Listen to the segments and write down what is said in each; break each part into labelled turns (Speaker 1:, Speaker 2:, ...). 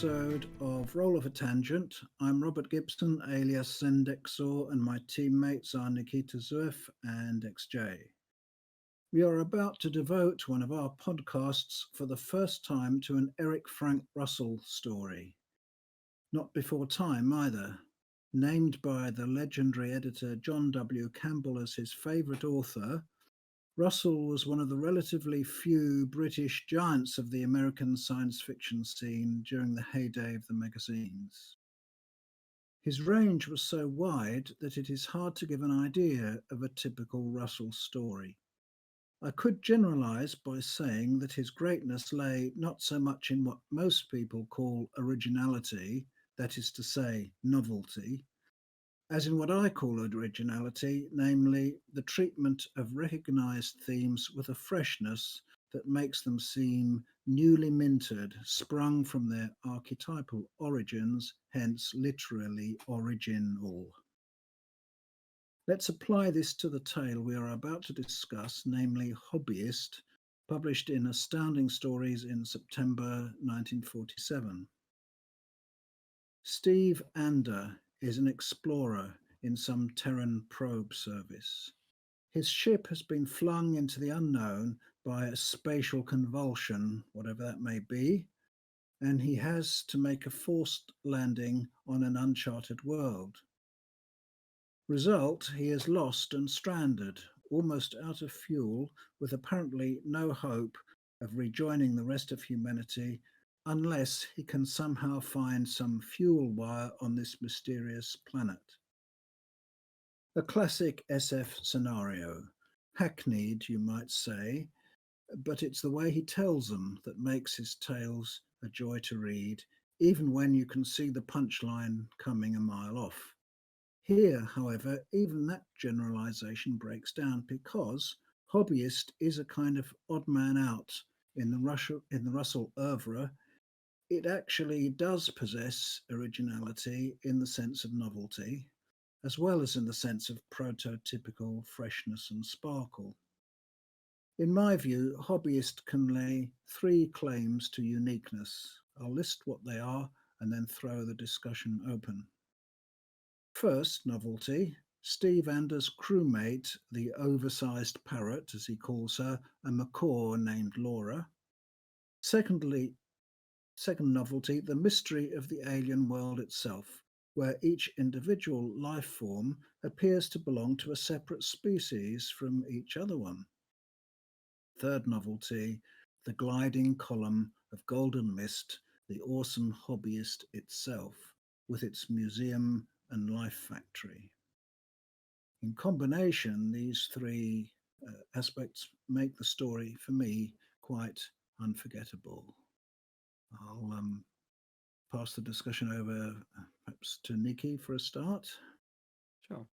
Speaker 1: episode of Roll of a Tangent. I'm Robert Gibson, alias Zendexor, and my teammates are Nikita Zuev and XJ. We are about to devote one of our podcasts for the first time to an Eric Frank Russell story. Not before time either. Named by the legendary editor John W. Campbell as his favourite author, Russell was one of the relatively few British giants of the American science fiction scene during the heyday of the magazines. His range was so wide that it is hard to give an idea of a typical Russell story. I could generalize by saying that his greatness lay not so much in what most people call originality, that is to say, novelty, as in what I call originality, namely the treatment of recognized themes with a freshness that makes them seem newly minted, sprung from their archetypal origins, hence literally original. Let's apply this to the tale we are about to discuss, namely Hobbyist, published in Astounding Stories in September 1947. Steve Ander is an explorer in some Terran Probe Service. His ship has been flung into the unknown by a spatial convulsion, whatever that may be, and he has to make a forced landing on an uncharted world. Result, he is lost and stranded, almost out of fuel, with apparently no hope of rejoining the rest of humanity unless he can somehow find some fuel wire on this mysterious planet. A classic SF scenario, hackneyed, you might say, but it's the way he tells them that makes his tales a joy to read, even when you can see the punchline coming a mile off. Here, however, even that generalization breaks down because Hobbyist is a kind of odd man out in the Russell oeuvre. It actually does possess originality in the sense of novelty, as well as in the sense of prototypical freshness and sparkle. In my view, Hobbyist can lay three claims to uniqueness. I'll list what they are and then throw the discussion open. First, novelty. Steve Anders' crewmate, the oversized parrot, as he calls her, a macaw named Laura. Second novelty, the mystery of the alien world itself, where each individual life form appears to belong to a separate species from each other one. Third novelty, the gliding column of golden mist, the awesome Hobbyist itself, with its museum and life factory. In combination, these three aspects make the story, for me, quite unforgettable. I'll pass the discussion over perhaps to Nikki for a start.
Speaker 2: Sure.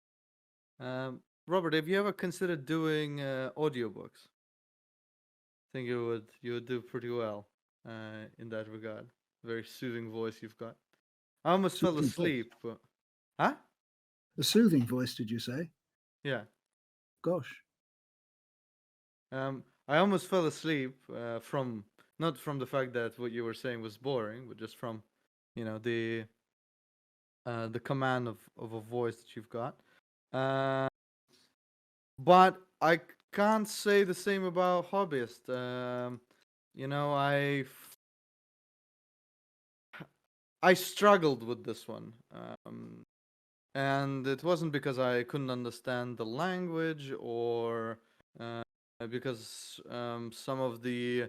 Speaker 2: Robert, have you ever considered doing audiobooks? I think you would do pretty well in that regard. Very soothing voice you've got. I almost fell
Speaker 1: Soothing voice.
Speaker 2: asleep. Huh?
Speaker 1: A soothing voice, did you say?
Speaker 2: Yeah.
Speaker 1: Gosh.
Speaker 2: I almost fell asleep from not from the fact that what you were saying was boring, but just from, the command of a voice that you've got. Uh, but I can't say the same about Hobbyist. You know, I struggled with this one, and it wasn't because I couldn't understand the language or because some of the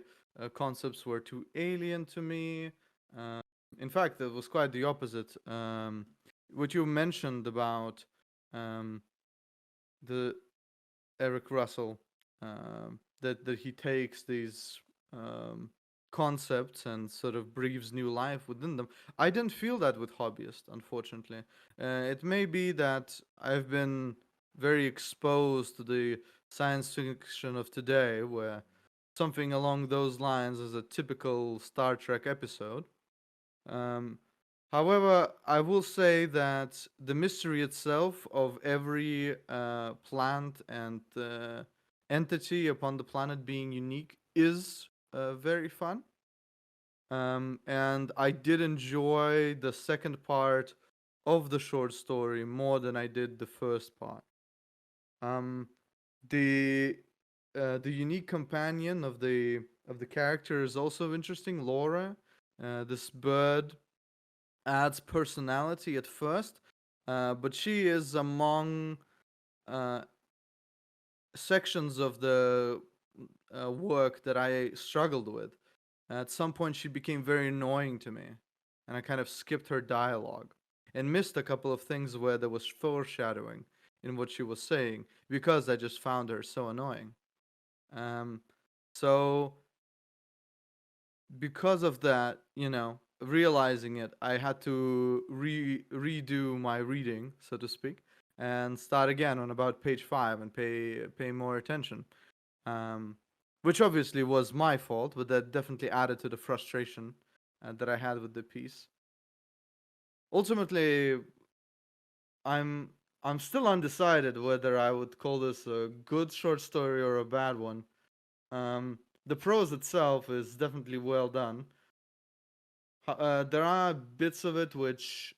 Speaker 2: concepts were too alien to me. Uh, in fact, it was quite the opposite. What you mentioned about um, the Eric Russell, that he takes these um, concepts and sort of breathes new life within them. I didn't feel that with Hobbyist, unfortunately. It may be that I've been very exposed to the science fiction of today, where something along those lines is a typical Star Trek episode. Um, However, I will say that the mystery itself of every plant and entity upon the planet being unique is very fun. And I did enjoy the second part of the short story more than I did the first part. Um, the the unique companion of the character is also interesting, Laura. This bird adds personality at first, but she is among uh, sections of the work that I struggled with. At some point, she became very annoying to me, and I kind of skipped her dialogue and missed a couple of things where there was foreshadowing in what she was saying because I just found her so annoying. Um, so because of that, realizing it, I had to redo my reading, so to speak, and start again on about page 5 and pay more attention. Um, which obviously was my fault, but that definitely added to the frustration that I had with the piece. Ultimately, I'm I'm still undecided whether I would call this a good short story or a bad one. The prose itself is definitely well done. There are bits of it which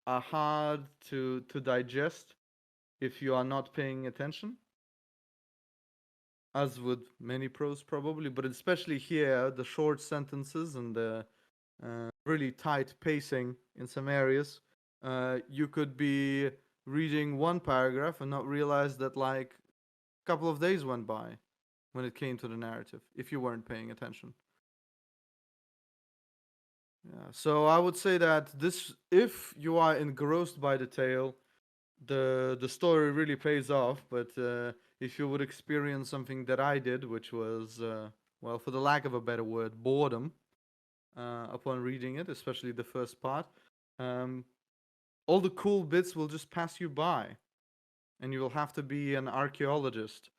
Speaker 2: are hard to digest if you are not paying attention, as with many prose probably, but especially here, the short sentences and the really tight pacing in some areas. You could be reading one paragraph and not realize that like a couple of days went by when it came to the narrative if you weren't paying attention. Yeah, so I would say that this, if you are engrossed by the tale, the story really pays off. But if you would experience something that I did, which was well, for the lack of a better word, boredom, upon reading it, especially the first part, um, all the cool bits will just pass you by, and you will have to be an archaeologist,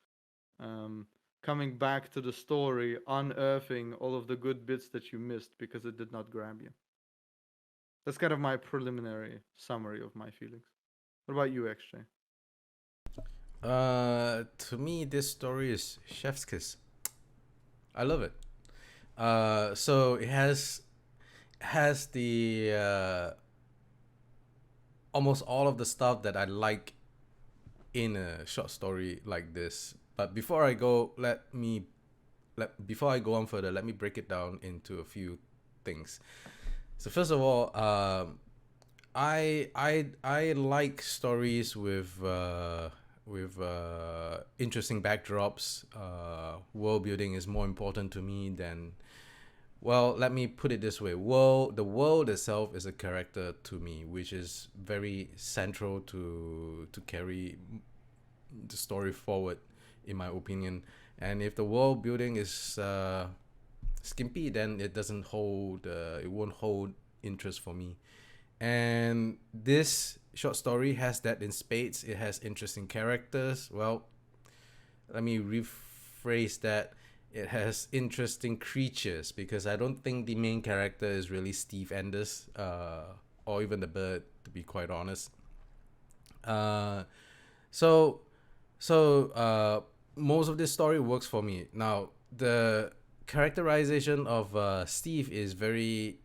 Speaker 2: um, coming back to the story, unearthing all of the good bits that you missed because it did not grab you. That's kind of my preliminary summary of my feelings. What about you, XJ?
Speaker 3: To me, this story is chef's kiss. I love it. So it has the almost all of the stuff that I like in a short story like this. But before I go, before I go on further, let me break it down into a few things. So first of all, I like stories with interesting backdrops. World building is more important to me than, well, let me put it this way. The world itself is a character to me, which is very central to carry the story forward, in my opinion. And if the world building is skimpy, then it won't hold interest for me. And this short story has that in spades. It has interesting characters. Well, let me rephrase that. It has interesting creatures, because I don't think the main character is really Steve Anders, or even the bird, to be quite honest. Uh, so most of this story works for me. Now, the characterization of Steve is very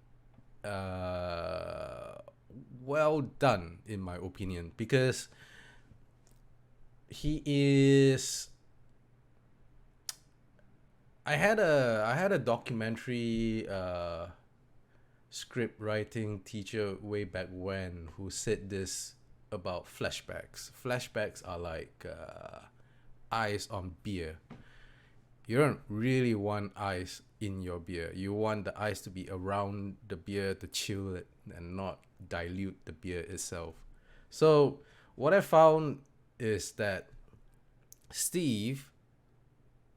Speaker 3: well done, in my opinion, because he is. I had a documentary script writing teacher way back when who said this about flashbacks. Flashbacks are like ice on beer. You don't really want ice in your beer. You want the ice to be around the beer to chill it and not dilute the beer itself. So what I found is that Steve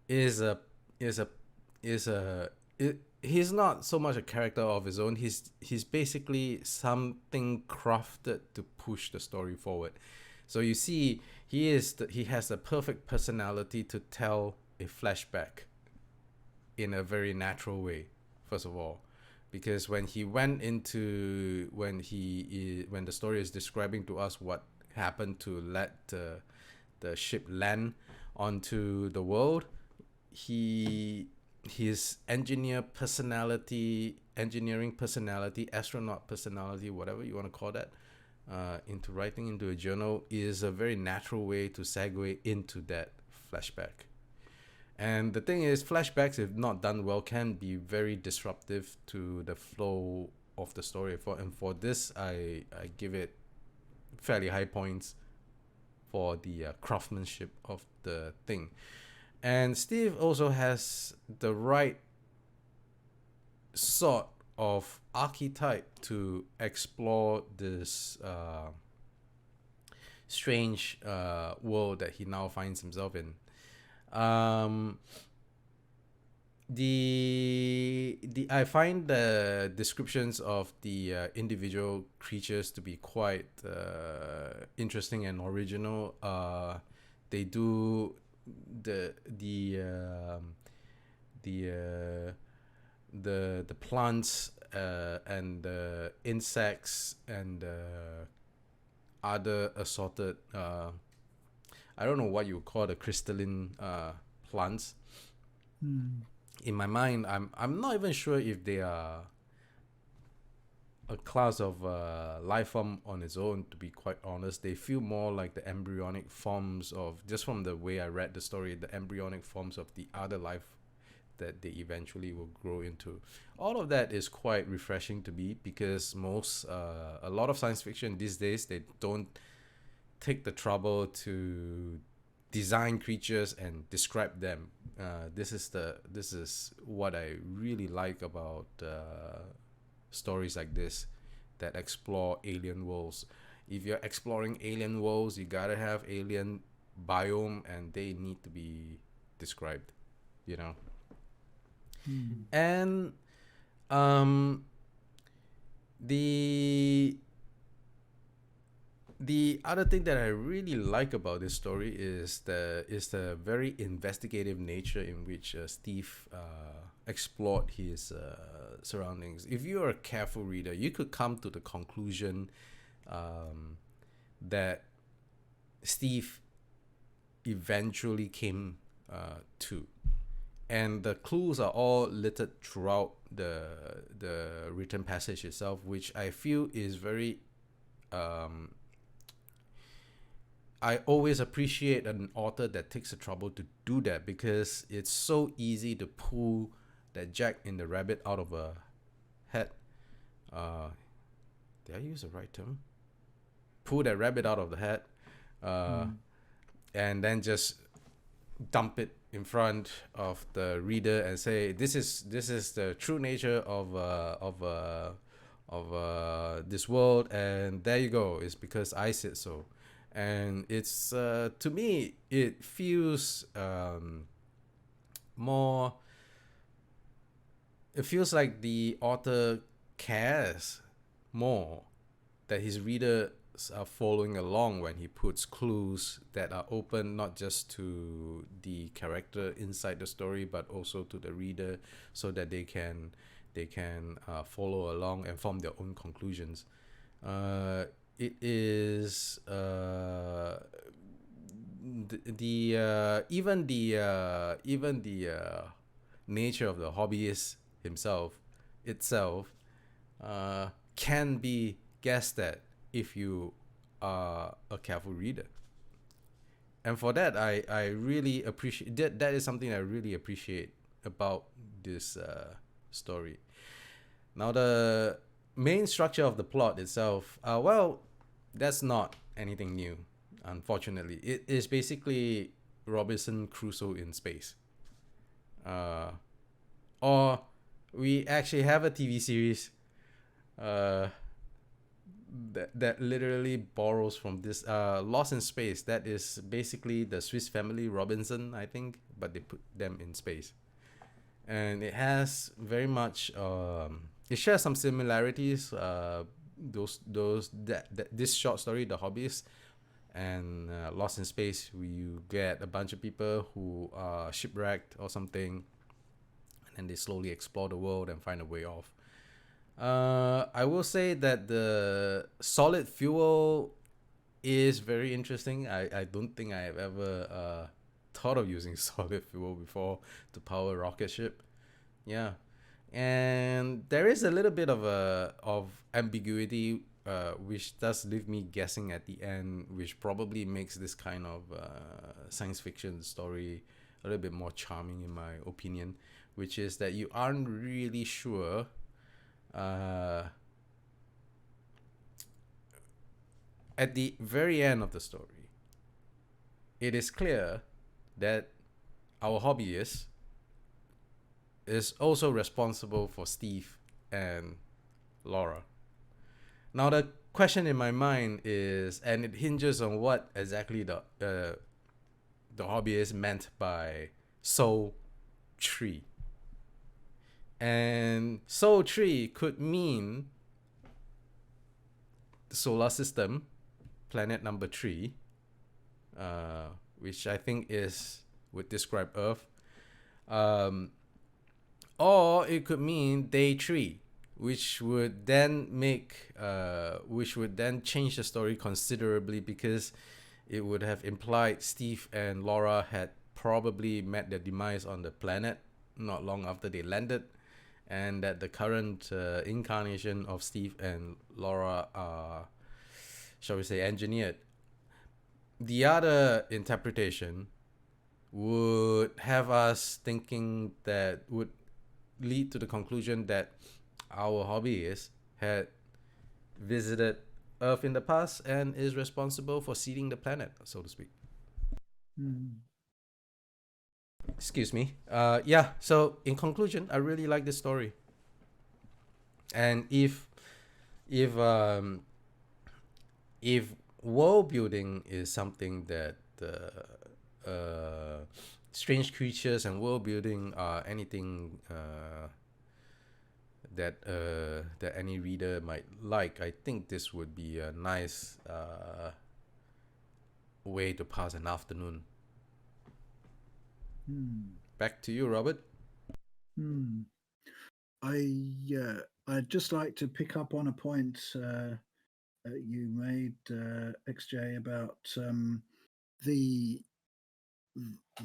Speaker 3: is a is a is a he's not so much a character of his own. He's basically something crafted to push the story forward. So you see, he has the perfect personality to tell a flashback in a very natural way. First of all, because when he went into when the story is describing to us what happened to let the ship land onto the world, his engineer personality engineering personality, astronaut personality, whatever you want to call that, into writing into a journal is a very natural way to segue into that flashback. And the thing is, flashbacks, if not done well, can be very disruptive to the flow of the story. For this, I give it fairly high points for the craftsmanship of the thing. And Steve also has the right sort of archetype to explore this strange world that he now finds himself in. I find the descriptions of the individual creatures to be quite interesting and original. They do the plants and the insects and other assorted I don't know what you call the crystalline plants. In my mind, I'm not even sure if they are a class of life form on its own. To be quite honest, they feel more like the embryonic forms of, just from the way I read the story, the embryonic forms of the other life that they eventually will grow into. All of that is quite refreshing to me, because a lot of science fiction these days, they don't take the trouble to design creatures and describe them. This is what I really like about stories like this that explore alien worlds. If you're exploring alien worlds, you gotta have alien biome, and they need to be described, you know. And the other thing that I really like about this story is the very investigative nature in which Steve explored his surroundings. If you're a careful reader, you could come to the conclusion that Steve eventually came to. And the clues are all littered throughout the written passage itself, which I feel is very I always appreciate an author that takes the trouble to do that, because it's so easy to pull that jack in the rabbit out of a hat. Did I use the right term? Pull that rabbit out of the hat, and then just dump it in front of the reader and say, this is the true nature of this world, and there you go. It's because I said so. And it's to me, it feels more. It feels like the author cares more that his readers are following along when he puts clues that are open not just to the character inside the story, but also to the reader, so that they can follow along and form their own conclusions. It is even the nature of the hobbyist itself can be guessed at if you are a careful reader. And for that, I really appreciate that is something I really appreciate about this story. Now, the main structure of the plot itself, well, that's not anything new, unfortunately. It is basically Robinson Crusoe in space. Or we actually have a TV series that literally borrows from this Lost in Space. That is basically the Swiss Family Robinson, I think, but they put them in space. And it has very much it shares some similarities, this short story, The Hobbyist, and Lost in Space, where you get a bunch of people who are shipwrecked or something, and then they slowly explore the world and find a way off. I will say that the solid fuel is very interesting. I don't think I have ever thought of using solid fuel before to power a rocket ship. Yeah. And there is a little bit of ambiguity, which does leave me guessing at the end, which probably makes this kind of science fiction story a little bit more charming, in my opinion, which is that you aren't really sure at the very end of the story. It is clear that our hobbyist is also responsible for Steve and Laura. Now the question in my mind is, and it hinges on what exactly the hobbyist meant by soul tree. And soul tree could mean the solar system, planet number 3, which I think would describe Earth. Or it could mean day 3, which would then change the story considerably, because it would have implied Steve and Laura had probably met their demise on the planet not long after they landed, and that the current incarnation of Steve and Laura are, shall we say, engineered. The other interpretation would have us thinking, that would lead to the conclusion that our hobbyist had visited Earth in the past and is responsible for seeding the planet, so to speak. Excuse me. Yeah. So in conclusion, I really like this story. And if world building is something that strange creatures and world building are anything that any reader might like, I think this would be a nice way to pass an afternoon. Back to you, Robert.
Speaker 1: I'd just like to pick up on a point you made, XJ, about the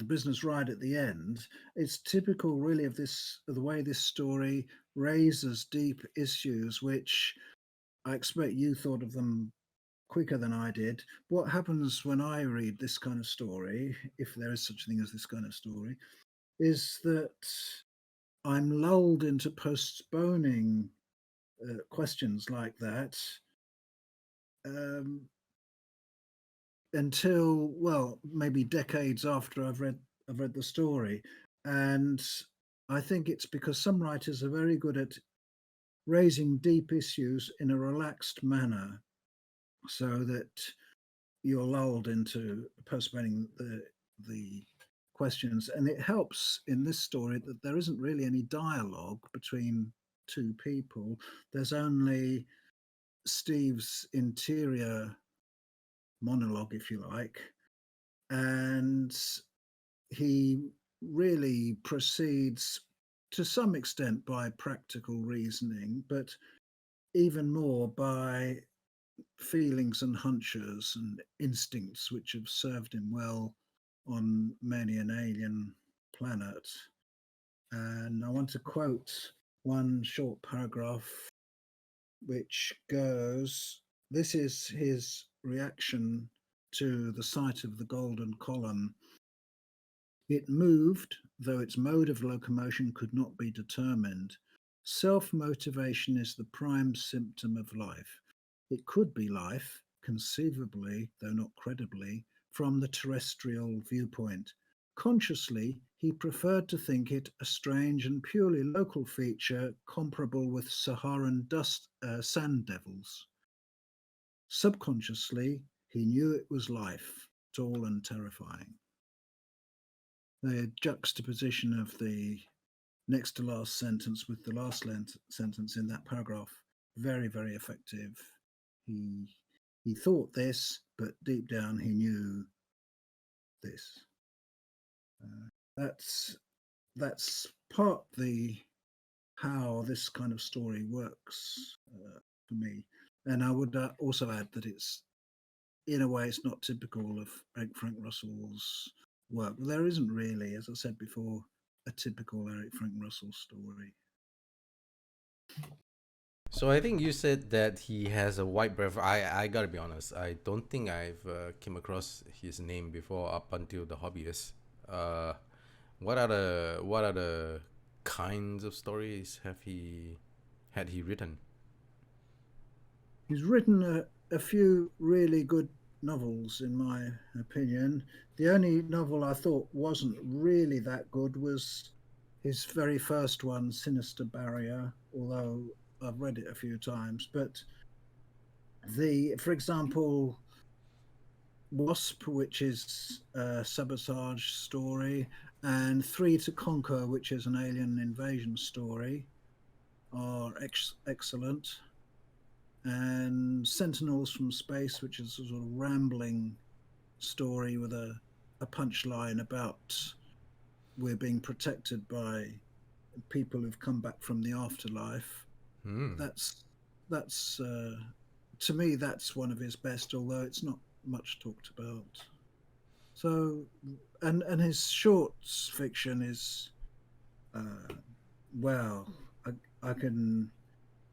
Speaker 1: business ride at the end. It's typical, really, of the way this story raises deep issues, which I expect you thought of them quicker than I did. What happens when I read this kind of story, if there is such a thing as this kind of story, is that I'm lulled into postponing questions like that until, well, maybe decades after I've read the story. And I think it's because some writers are very good at raising deep issues in a relaxed manner, so that you're lulled into postponing the questions. And it helps in this story that there isn't really any dialogue between two people. There's only Steve's interior monologue, if you like, and he really proceeds to some extent by practical reasoning, but even more by feelings and hunches and instincts which have served him well on many an alien planet. And I want to quote one short paragraph which goes, this is his reaction to the sight of the golden column. It moved, though its mode of locomotion could not be determined. Self-motivation is the prime symptom of life. It could be life, conceivably, though not credibly, from the terrestrial viewpoint. Consciously, he preferred to think it a strange and purely local feature comparable with Saharan sand devils. Subconsciously, he knew it was life, tall and terrifying. The juxtaposition of the next to last sentence with the last sentence in that paragraph, very, very effective. He thought this, but deep down he knew this. That's partly how this kind of story works for me. And I would also add that it's, in a way, it's not typical of Frank Russell's work. There isn't really, as I said before, a typical Eric Frank Russell story.
Speaker 3: So I think you said that he has a white breath. I gotta be honest. I don't think I've came across his name before up until the Hobbyist. Uh, what other kinds of stories had he written?
Speaker 1: He's written a few really good novels, in my opinion. The only novel I thought wasn't really that good was his very first one, Sinister Barrier, although I've read it a few times. But for example, Wasp, which is a sabotage story, and Three to Conquer, which is an alien invasion story, are excellent. And Sentinels from Space, which is a sort of rambling story with a punchline about we're being protected by people who've come back from the afterlife.
Speaker 3: Hmm.
Speaker 1: That's to me that's one of his best, although it's not much talked about. So, and his shorts fiction is well, I can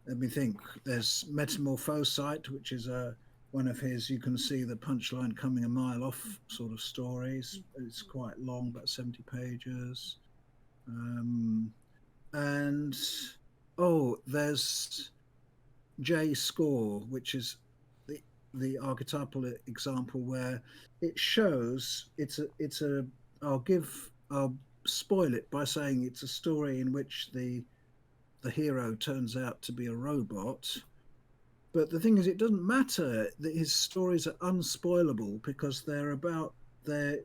Speaker 1: let me think. There's Metamorphosite, which is one of his. You can see the punchline coming a mile off sort of stories. It's quite long, about 70 pages. And oh, there's J Score, which is the archetypal example where it shows it's a I'll spoil it by saying it's a story in which the hero turns out to be a robot. But the thing is, it doesn't matter that his stories are unspoilable because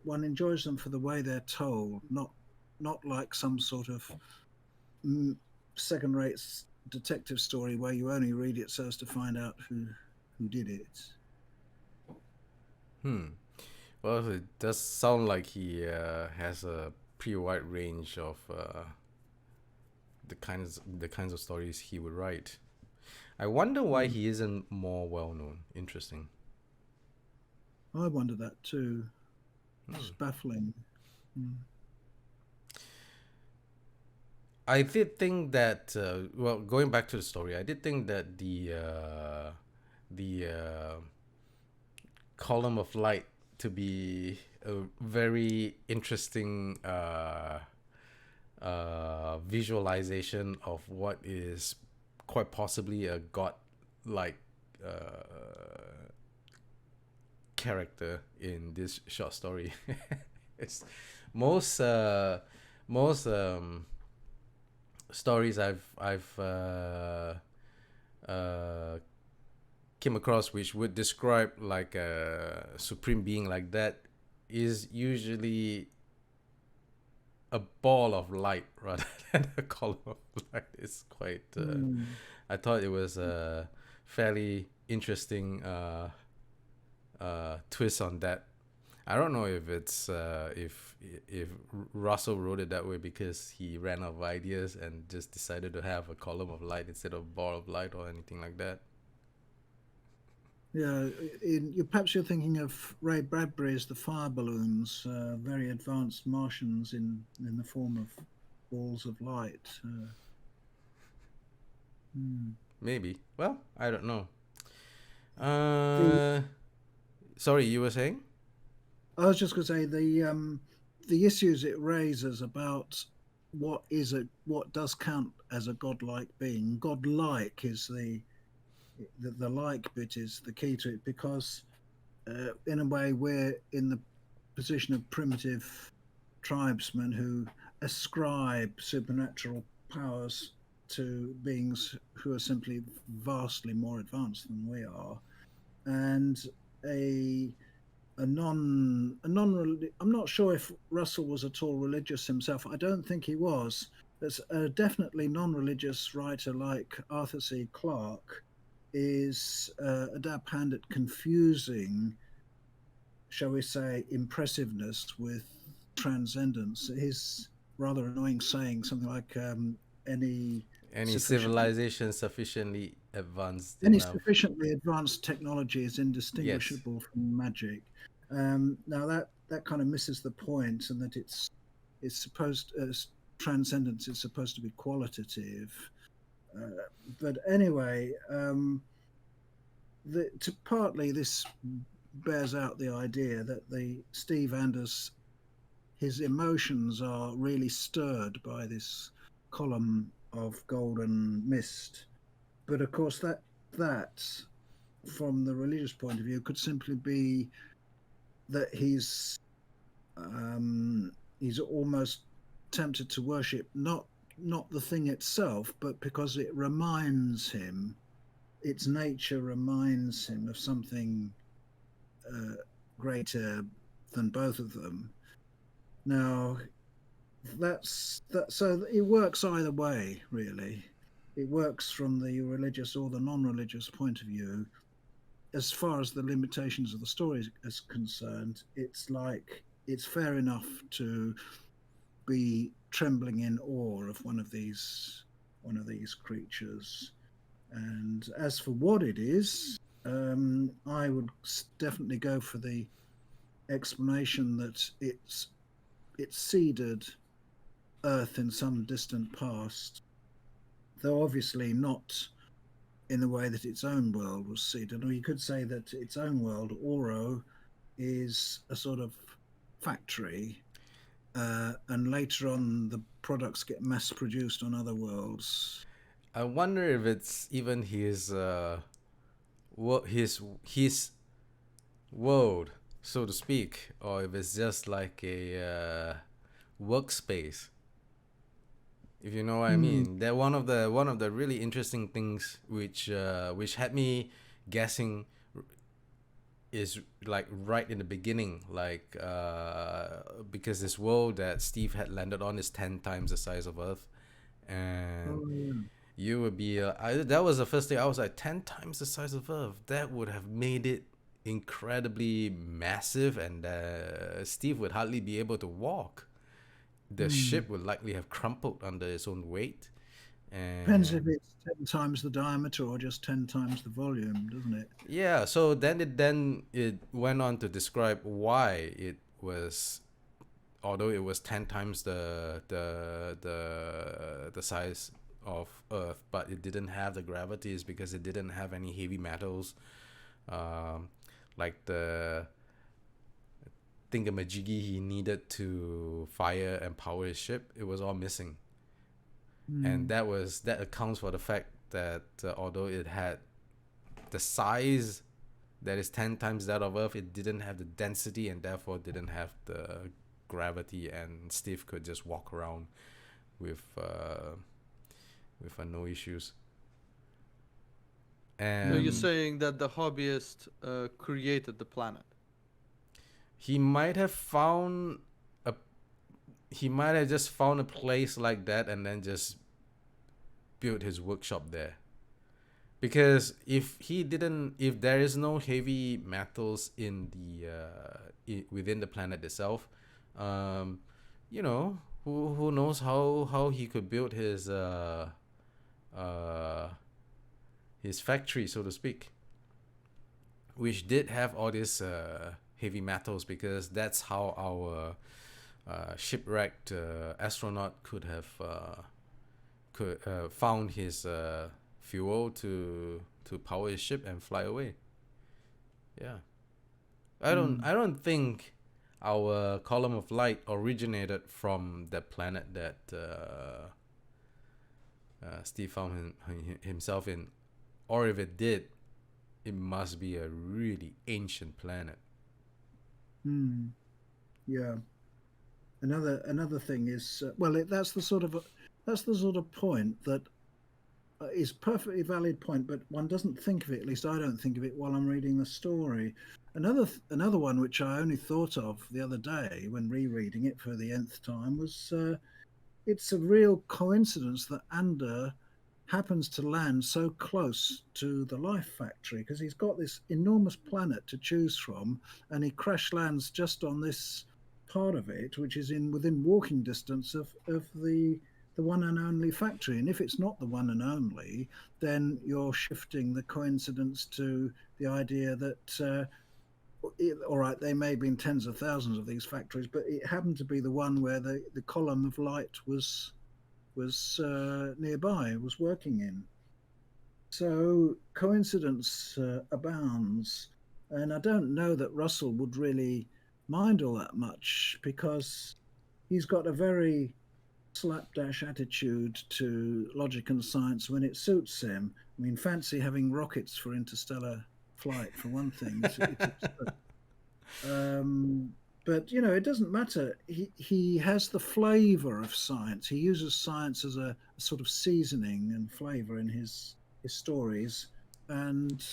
Speaker 1: one enjoys them for the way they're told, not like some sort of second-rate detective story where you only read it so as to find out who did it.
Speaker 3: Well, it does sound like he has a pretty wide range of the kinds of stories he would write. I wonder why he isn't more well known. Interesting.
Speaker 1: I wonder that too. It's baffling.
Speaker 3: I did think that well, going back to the story, I did think that the column of light to be a very interesting visualization of what is quite possibly a god-like character in this short story. It's most stories I've came across which would describe like a supreme being like that is usually a ball of light rather than a column of light. It's quite I thought it was a fairly interesting twist on that. I don't know if it's if Russell wrote it that way because he ran out of ideas and just decided to have a column of light instead of a ball of light or anything like that.
Speaker 1: Yeah, perhaps you're thinking of Ray Bradbury's The Fire Balloons, very advanced Martians in the form of balls of light.
Speaker 3: Maybe. Well, I don't know. Sorry, you were saying?
Speaker 1: I was just going to say the issues it raises about what does count as a godlike being. Godlike is the like bit is the key to it because in a way we're in the position of primitive tribesmen who ascribe supernatural powers to beings who are simply vastly more advanced than we are, and I'm not sure if Russell was at all religious himself. I don't think he was. There's a definitely non-religious writer like Arthur C. Clarke is a dab hand at confusing, shall we say, impressiveness with transcendence. His rather annoying saying something like any
Speaker 3: civilization sufficiently advanced
Speaker 1: any
Speaker 3: enough.
Speaker 1: sufficiently advanced technology is
Speaker 3: Yes.
Speaker 1: indistinguishable from magic. Now that kind of misses the point, and that it's supposed transcendence is supposed to be qualitative. But anyway, partly this bears out the idea that the Steve Anders, his emotions are really stirred by this column of golden mist. But of course, that from the religious point of view could simply be that he's almost tempted to worship not the thing itself, but because it reminds him, its nature reminds him of something greater than both of them. Now, that's that. So it works either way, really. It works from the religious or the non-religious point of view. As far as the limitations of the story is concerned, it's like it's fair enough to be trembling in awe of one of these creatures. And as for what it is, I would definitely go for the explanation that it seeded Earth in some distant past, though obviously not in the way that its own world was seeded. Or you could say that its own world, Oro, is a sort of factory, and later on the products get mass produced on other worlds.
Speaker 3: I wonder if it's even his world, so to speak, or if it's just like a workspace. If you know what I mean. That one of the really interesting things which had me guessing is like right in the beginning, like because this world that Steve had landed on is 10 times the size of Earth, and you would be that was the first thing I was like, 10 times the size of Earth, that would have made it incredibly massive, and Steve would hardly be able to walk. The ship would likely have crumpled under its own weight. And
Speaker 1: depends if it's 10 times the diameter or just 10 times the volume, doesn't it?
Speaker 3: yeah, so then it went on to describe why it was, although it was 10 times the size of Earth, but it didn't have the gravity, is because it didn't have any heavy metals, like the thingamajiggy he needed to fire and power his ship. It was all missing. And that accounts for the fact that although it had the size that is 10 times that of Earth, it didn't have the density and therefore didn't have the gravity, and Steve could just walk around with no issues. And
Speaker 2: So you're saying that the hobbyist created the planet?
Speaker 3: He might have just found a place like that and then just built his workshop there. Because if there is no heavy metals in the within the planet itself, you know, who knows how he could build his factory, so to speak, which did have all these heavy metals, because that's how our shipwrecked astronaut could have found his fuel to power his ship and fly away. Yeah, I don't think our column of light originated from the planet that Steve found himself in, or if it did, it must be a really ancient planet.
Speaker 1: Yeah. Another thing is, that's the sort of point that is perfectly valid point, but one doesn't think of it. At least I don't think of it while I'm reading the story. Another one which I only thought of the other day when rereading it for the nth time was, it's a real coincidence that Ander happens to land so close to the life factory, because he's got this enormous planet to choose from, and he crash lands just on this part of it, which is within walking distance of the one and only factory. And if it's not the one and only, then you're shifting the coincidence to the idea that all right, there may have been tens of thousands of these factories, but it happened to be the one where the column of light was was nearby, was working in. So coincidence abounds. And I don't know that Russell would really mind all that much because he's got a very slapdash attitude to logic and science when it suits him. I mean, fancy having rockets for interstellar flight, for one thing. But it doesn't matter. He has the flavour of science. He uses science as a sort of seasoning and flavour in his stories, and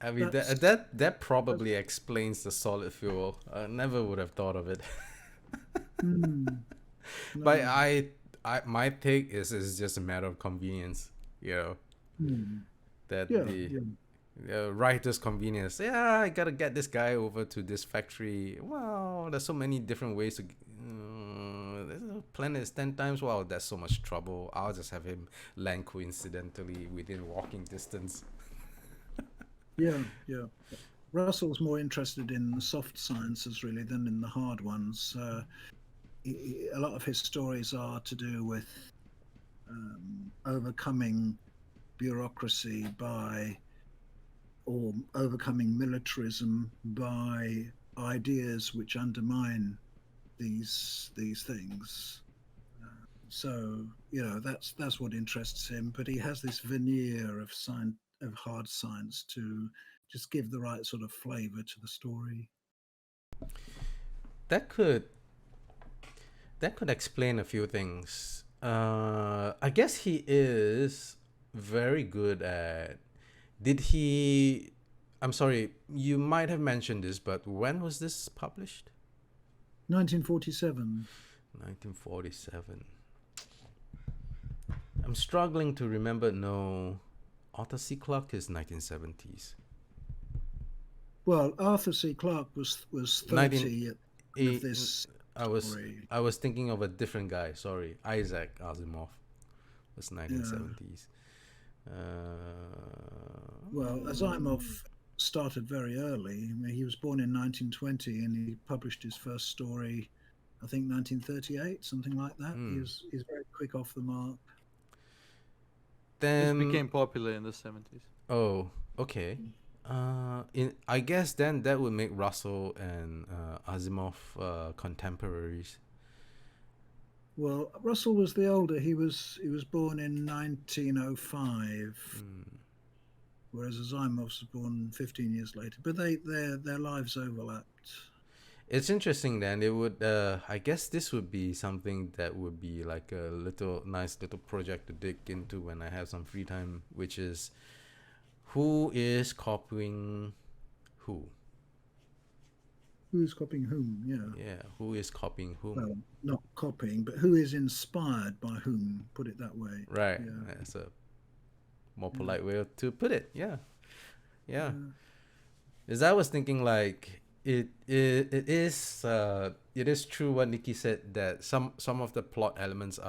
Speaker 3: I mean
Speaker 1: that's
Speaker 3: that probably explains the solid fuel. I never would have thought of it. But
Speaker 1: no,
Speaker 3: my take is just a matter of convenience, that
Speaker 1: yeah,
Speaker 3: the writer's convenience. Yeah, I gotta get this guy over to this factory. Wow, there's so many different ways to. The planet is 10 times. Wow, that's so much trouble. I'll just have him land coincidentally within walking distance.
Speaker 1: yeah. Russell's more interested in the soft sciences really than in the hard ones. A lot of his stories are to do with overcoming bureaucracy or overcoming militarism by ideas which undermine these things. So that's what interests him. But he has this veneer of hard science to just give the right sort of flavor to the story.
Speaker 3: That could explain a few things. I guess he is very good at. Did he? I'm sorry, you might have mentioned this, but when was this published?
Speaker 1: 1947.
Speaker 3: 1947. I'm struggling to remember. No, Arthur C. Clarke is 1970s.
Speaker 1: Well, Arthur C. Clarke was 30 of this story.
Speaker 3: I was thinking of a different guy. Sorry, Isaac Asimov was 1970s.
Speaker 1: Well, Asimov started very early. I mean, he was born in 1920 and he published his first story, I think 1938, something like that. He's very quick off the mark.
Speaker 2: Then this became popular in the 70s.
Speaker 3: Oh, okay. I guess then that would make Russell and Asimov contemporaries.
Speaker 1: Well, Russell was the older. He was born in 1905, whereas Asimov was born 15 years later. But their lives overlapped.
Speaker 3: It's interesting then. It would I guess this would be something that would be like a nice little project to dig into when I have some free time, which is who is copying who?
Speaker 1: Who's copying whom?
Speaker 3: Yeah, who is copying whom?
Speaker 1: Well, not copying, but who is inspired by whom? Put it that way.
Speaker 3: Right. Yeah. That's a more polite way to put it. Yeah. As I was thinking, like it is true what Nikki said, that some of the plot elements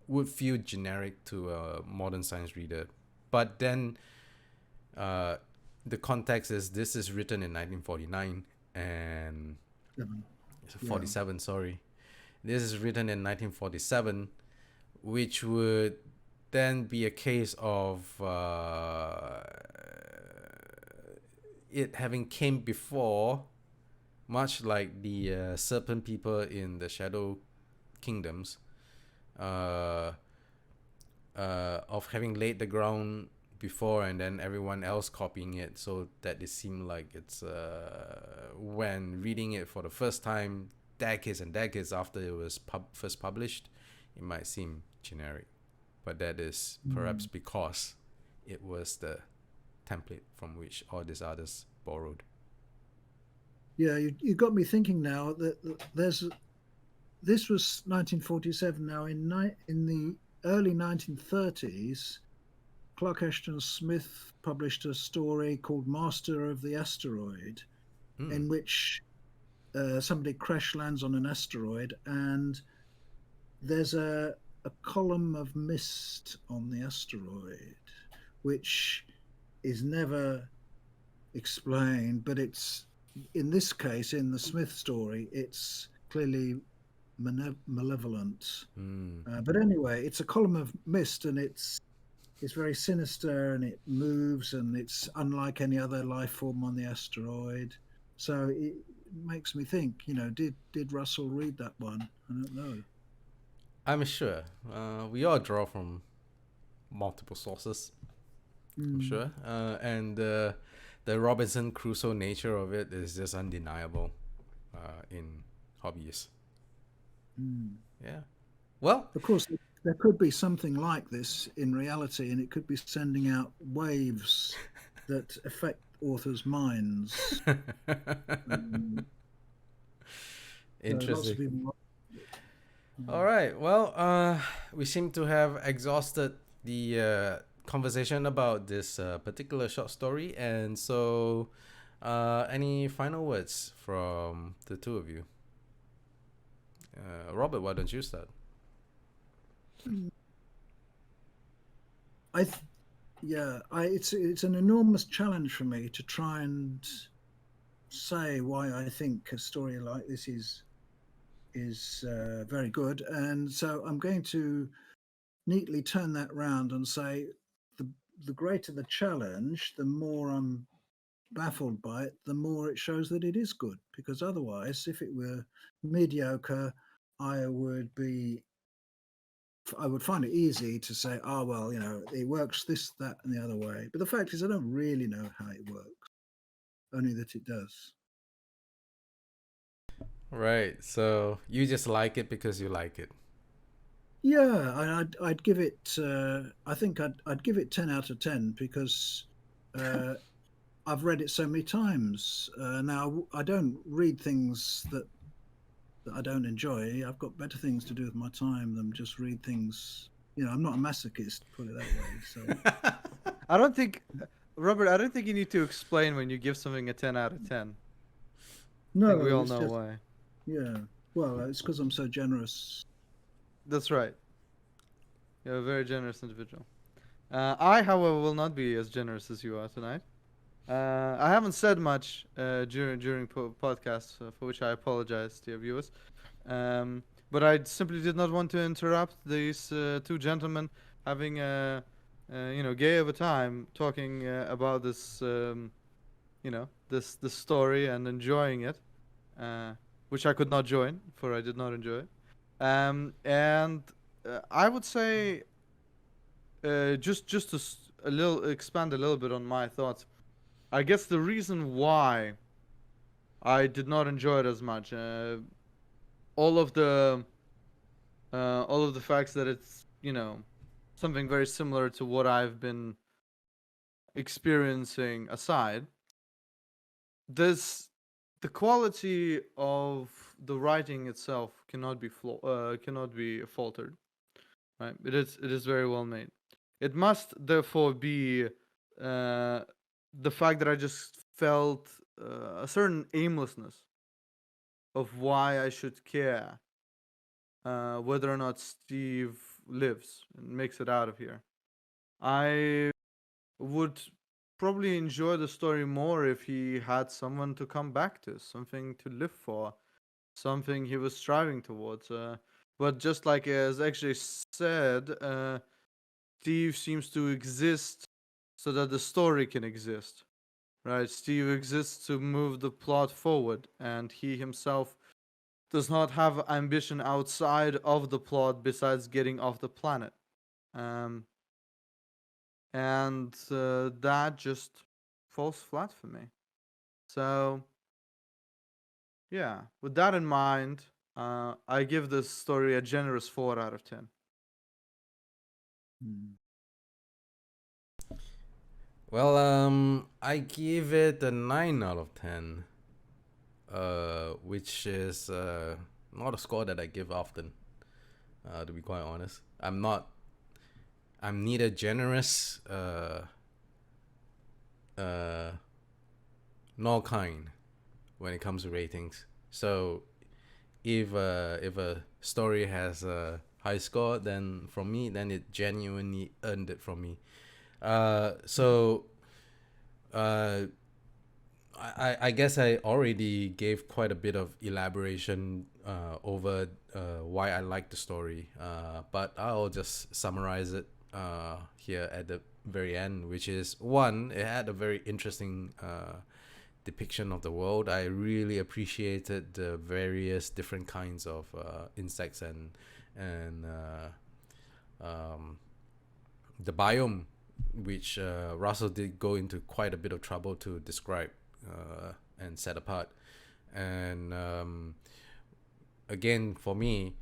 Speaker 3: would feel generic to a modern science reader, but then the context is this is written in 1949 and 47. Sorry, this is written in 1947, which would then be a case of it having came before, much like the serpent people in the Shadow Kingdoms, of having laid the ground before and then everyone else copying it, so that it seemed like it's when reading it for the first time decades and decades after it was first published, it might seem generic, but that is perhaps because it was the template from which all these others borrowed.
Speaker 1: Yeah, you got me thinking now that this was 1947. Now in the early 1930s, Clark Ashton Smith published a story called Master of the Asteroid, in which somebody crash lands on an asteroid and there's a column of mist on the asteroid, which is never explained, but it's, in this case, in the Smith story, it's clearly malevolent.
Speaker 3: Mm.
Speaker 1: But anyway, it's a column of mist, and it's very sinister, and it moves, and it's unlike any other life form on the asteroid. So it makes me think, did Russell read that one? I don't know.
Speaker 3: I'm sure. We all draw from multiple sources. I'm sure. And the Robinson Crusoe nature of it is just undeniable in Hobbyist. Yeah. Well,
Speaker 1: Of course, there could be something like this in reality, and it could be sending out waves that affect authors' minds. Lots of
Speaker 3: interesting.
Speaker 1: people.
Speaker 3: All right. Well, we seem to have exhausted the conversation about this particular short story, and so, any final words from the two of you? Robert, why don't you start?
Speaker 1: It's an enormous challenge for me to try and say why I think a story like this is very good, and so I'm going to neatly turn that round and say the greater the challenge, the more I'm baffled by it, the more it shows that it is good. Because otherwise, if it were mediocre, I would find it easy to say, oh well, it works this, that, and the other way. But the fact is, I don't really know how it works, only that it does.
Speaker 3: Right. So you just like it because you like it.
Speaker 1: Yeah, I'd give it. I think I'd give it 10 out of 10 because I've read it so many times. Now I don't read things that I don't enjoy. I've got better things to do with my time than just read things. I'm not a masochist, put it that way. So
Speaker 2: I don't think, Robert, I don't think you need to explain when you give something a 10 out of 10. I think we all
Speaker 1: it's
Speaker 2: know
Speaker 1: just,
Speaker 2: why.
Speaker 1: yeah. Well, it's because I'm so generous.
Speaker 2: That's right. You're a very generous individual. I, however, will not be as generous as you are tonight. I haven't said much during podcasts, for which I apologize to your viewers. But I simply did not want to interrupt these two gentlemen having a gay of a time talking about this this story and enjoying it, which I could not join, for I did not enjoy it. And I would say just to a little expand a little bit on my thoughts. I guess the reason why I did not enjoy it as much, all of the facts that it's something very similar to what I've been experiencing aside, this the quality of the writing itself cannot be cannot be faltered. Right? It is very well made. It must therefore be the fact that I just felt a certain aimlessness of why I should care whether or not Steve lives and makes it out of here. I would probably enjoy the story more if he had someone to come back to, something to live for, something he was striving towards. But just like as actually said, Steve seems to exist so that the story can exist. Right? Steve exists to move the plot forward, and he himself does not have ambition outside of the plot besides getting off the planet. Um, and that just falls flat for me. So, yeah, with that in mind, I give this story a generous 4 out of 10.
Speaker 3: Well, I give it a 9 out of 10. Which is not a score that I give often. To be quite honest, I'm neither generous nor kind when it comes to ratings. So if a story has a high score, then from me, then it genuinely earned it from me. So I guess I already gave quite a bit of elaboration over why I like the story, but I'll just summarize it here at the very end, which is one, it had a very interesting depiction of the world. I really appreciated the various different kinds of insects and the biome, which Russell did go into quite a bit of trouble to describe and set apart. And again, for me,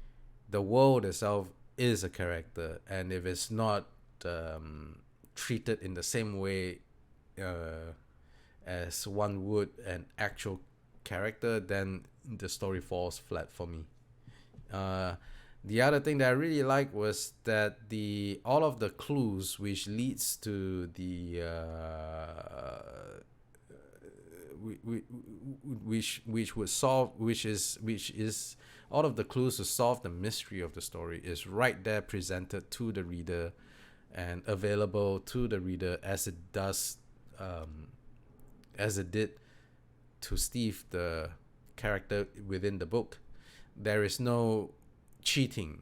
Speaker 3: the world itself is a character, and if it's not treated in the same way as one would an actual character, then the story falls flat for me. The other thing that I really liked was that all of the clues which leads to the which would solve which is all of the clues to solve the mystery of the story is right there presented to the reader and available to the reader as it does as it did to Steve, the character within the book. There is no cheating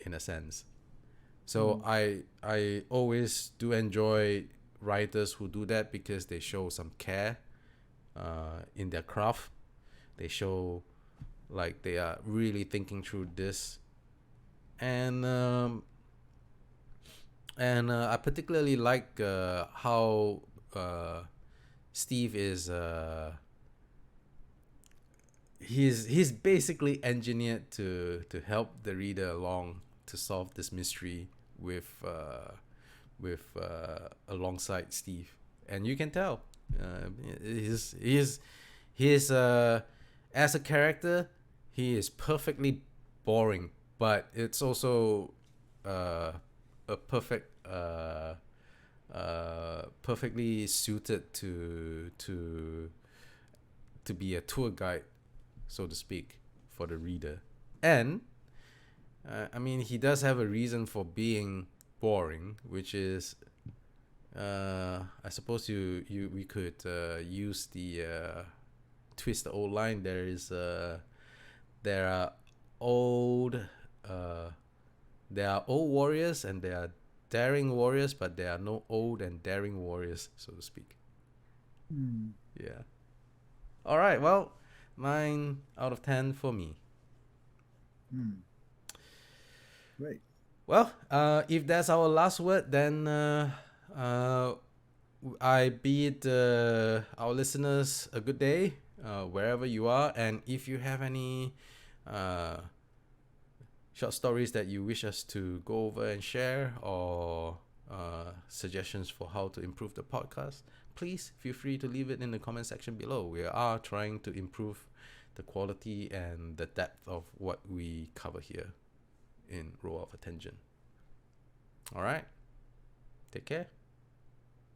Speaker 3: in a sense. So I always do enjoy writers who do that because they show some care in their craft. They show like they are really thinking through this, and I particularly like how Steve is he's basically engineered to help the reader along to solve this mystery with alongside Steve, and you can tell he's as a character he is perfectly boring, but it's also a perfectly suited to be a tour guide, so to speak, for the reader. And I mean, he does have a reason for being boring, which is I suppose we could use the twist the old line. There are old warriors and there are daring warriors, but there are no old and daring warriors, so to speak. Yeah. All right, well, 9 out of 10 for me.
Speaker 1: Great.
Speaker 3: Well, if that's our last word, then I bid our listeners a good day wherever you are, and if you have any short stories that you wish us to go over and share, or suggestions for how to improve the podcast, please feel free to leave it in the comment section below. We are trying to improve the quality and the depth of what we cover here in Row of Attention. All right, take care.